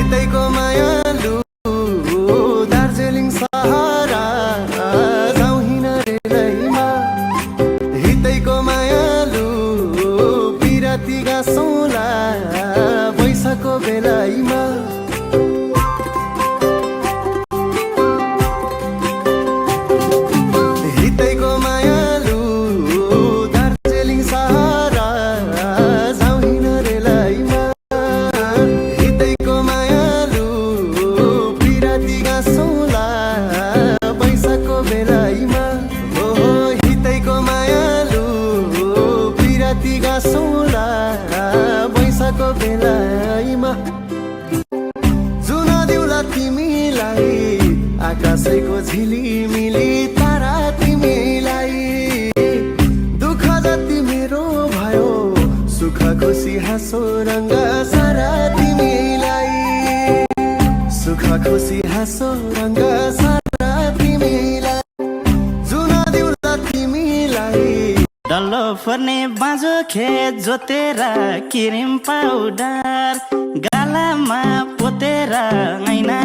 हितैको मायालु दार्जिलिङ सहारा जाउँ हिँडेरैमा हितैको मायालु पिराती गाँसौँला वैशाखको बेलामा हितैको मायालु दार्जिलिङ सहारा जाउँ हिँडेरैमा हितैको मायालु पिराती गाँसौँला वैशाखको बेलामा हो हितैको मायालु पिराती गाँसौँला वैशाखको बेलामा जुन दिउला तिमीलाई आकाशैको झिलिमिली तारा तिमीलाई दुःख जति मेरो भयो सुख खुसी हाँसो रङ्ग सारा तिमीलाई सुख खुसी हाँसो रङ्ग सारा तिमीलाई जुन दिउला तिमीलाई डल्लो पर्ने बाँझो खेत जोतेर किरिम पाउडर गालामा पोतेर ऐना